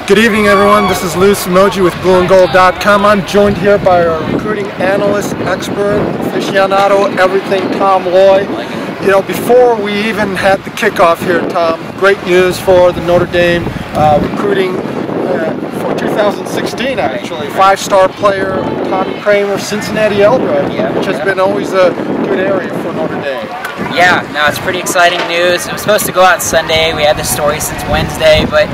Good evening, everyone. This is Lou Simoji with blueandgold.com. I'm joined here by our recruiting analyst, expert, aficionado, everything, Tom Loy. You know, before we even had the kickoff here, Tom, great news for the Notre Dame recruiting for 2016, actually. Five-star player, Tommy Kramer, Cincinnati Elder, which has been always a good area for Notre Dame. Yeah, no, it's pretty exciting news. It was supposed to go out Sunday. We had this story since Wednesday, but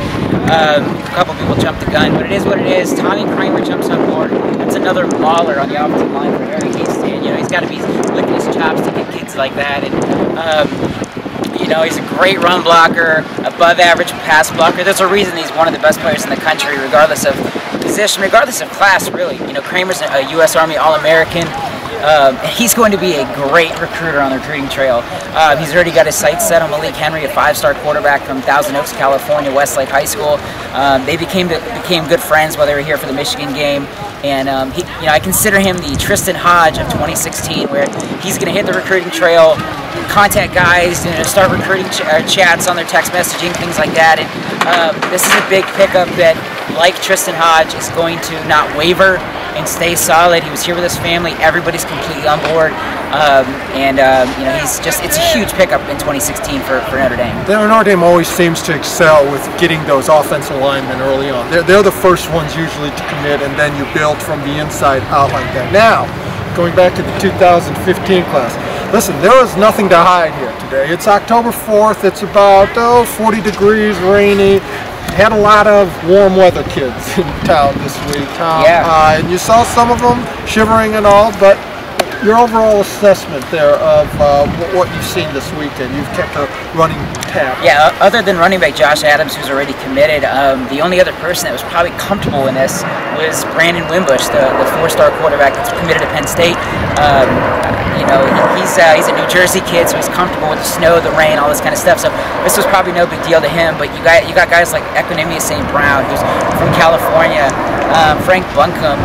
a couple people jumped the gun. But it is what it is. Tommy Kramer jumps on board. That's another mauler on the offensive line for Harry Easton. You know, he's got to be licking his chops to get kids like that. And you know, he's a great run blocker, above average pass blocker. There's a reason he's one of the best players in the country, regardless of position, regardless of class, really. You know, Kramer's a U.S. Army All-American. He's going to be a great recruiter on the recruiting trail. He's already got his sights set on Malik Henry, a five-star quarterback from Thousand Oaks, California, Westlake High School. They became good friends while they were here for the Michigan game. And you know, I consider him the Tristan Hodge of 2016, where he's going to hit the recruiting trail, contact guys, you know, start recruiting chats on their text messaging, things like that. And this is a big pickup that, like Tristan Hodge, is going to not waver and stay solid. He was here with his family. Everybody's completely on board. You know, it's a huge pickup in 2016 for Notre Dame. Notre Dame always seems to excel with getting those offensive linemen early on. They're the first ones usually to commit, and then you build from the inside out like that. Now, going back to the 2015 class, listen, there is nothing to hide here today. It's October 4th. It's about 40 degrees, rainy. Had a lot of warm weather kids in town this week, Tom. Yeah. And you saw some of them shivering and all, but your overall assessment there of what you've seen this weekend. You've kept a running tab. Yeah, other than running back Josh Adams, who's already committed, the only other person that was probably comfortable in this was Brandon Wimbush, the four-star quarterback that's committed to Penn State. You know, he's a New Jersey kid, so he's comfortable with the snow, the rain, all this kind of stuff. So this was probably no big deal to him. But you got guys like Equinemius St. Brown, who's from California, Frank Buncombe,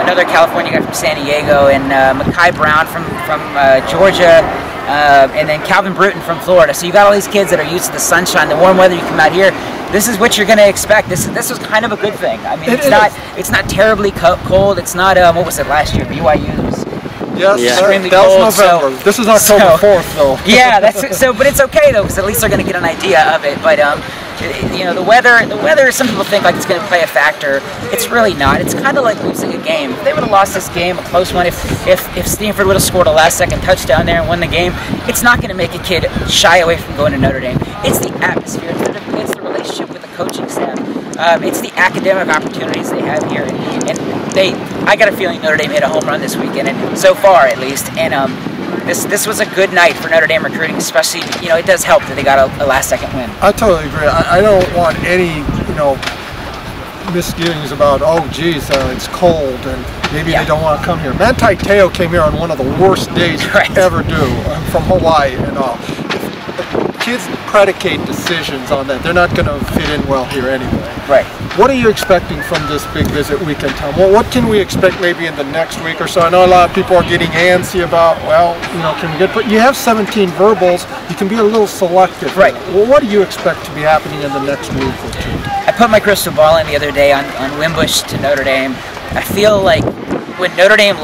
another California guy from San Diego, and Mekhi Brown from Georgia, and then Calvin Bruton from Florida. So you got all these kids that are used to the sunshine, the warm weather. You come out here, this is what you're going to expect. This was kind of a good thing. I mean, it's not terribly cold. It's not what was it last year? BYU was. Yes, extremely that was cold. November. This is October 4th, though. Yeah, but it's okay though, because at least they're going to get an idea of it. But you know, the weather. Some people think like it's going to play a factor. It's really not. It's kind of like losing a game. If they would have lost this game, a close one, if Stanford would have scored a last-second touchdown there and won the game, it's not going to make a kid shy away from going to Notre Dame. It's the atmosphere. It's the relationship with the coaching staff. It's the academic opportunities they have here, and I got a feeling Notre Dame hit a home run this weekend, and so far at least. And this was a good night for Notre Dame recruiting, especially, you know, it does help that they got a last-second win. I totally agree. I don't want any, you know, misgivings about, oh geez, it's cold and maybe they don't want to come here. Manti Te'o came here on one of the worst days you could ever do, from Hawaii and all. Kids predicate decisions on that. They're not going to fit in well here anyway. Right. What are you expecting from this big visit weekend, Tom? Well, what can we expect maybe in the next week or so? I know a lot of people are getting antsy about, well, you know, can we get, but you have 17 verbals. You can be a little selective. Right. Well, what do you expect to be happening in the next week or two? I put my crystal ball in the other day on Wimbush to Notre Dame. I feel like when Notre Dame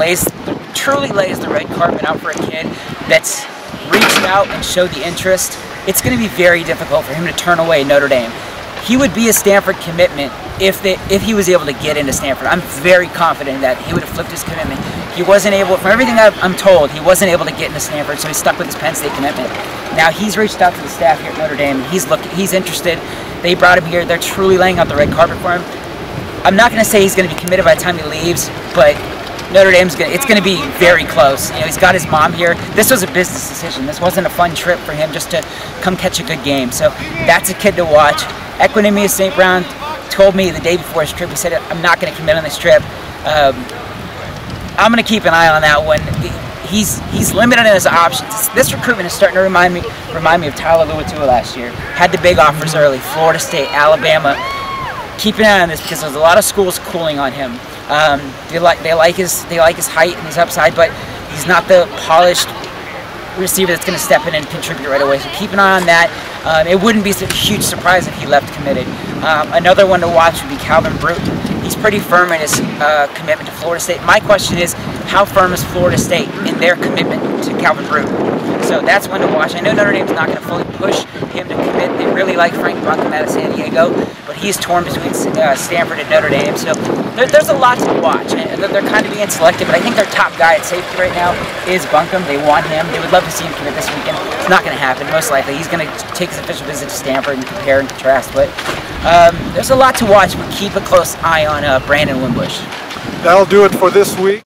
truly lays the red carpet out for a kid that's reached out and showed the interest, it's going to be very difficult for him to turn away Notre Dame. He would be a Stanford commitment if he was able to get into Stanford. I'm very confident that he would have flipped his commitment. He wasn't able, from everything I'm told, he wasn't able to get into Stanford, so he's stuck with his Penn State commitment. Now he's reached out to the staff here at Notre Dame. He's interested. They brought him here. They're truly laying out the red carpet for him. I'm not going to say he's going to be committed by the time he leaves, but Notre Dame's it's going to be very close. You know, he's got his mom here. This was a business decision. This wasn't a fun trip for him just to come catch a good game. So that's a kid to watch. Equinemius St. Brown told me the day before his trip, he said, I'm not going to commit on this trip. I'm going to keep an eye on that one. He's limited in his options. This recruitment is starting to remind me of Tyler Luatua last year. Had the big offers early, Florida State, Alabama. Keep an eye on this because there's a lot of schools cooling on him. They like his height and his upside, but he's not the polished receiver that's going to step in and contribute right away. So keep an eye on that. It wouldn't be a huge surprise if he left committed. Another one to watch would be Calvin Brute. He's pretty firm in his commitment to Florida State. My question is, how firm is Florida State in their commitment to Calvin Brute? So that's one to watch. I know Notre Dame's not going to fully push him to commit. They really like Frank Buncombe out of San Diego, but he's torn between Stanford and Notre Dame. So there's a lot to watch. And they're kind of being selective, but I think their top guy at safety right now is Buncombe. They want him. They would love to see him commit this weekend. It's not going to happen, most likely. He's going to take his official visit to Stanford and compare and contrast. But there's a lot to watch, but keep a close eye on Brandon Wimbush. That'll do it for this week.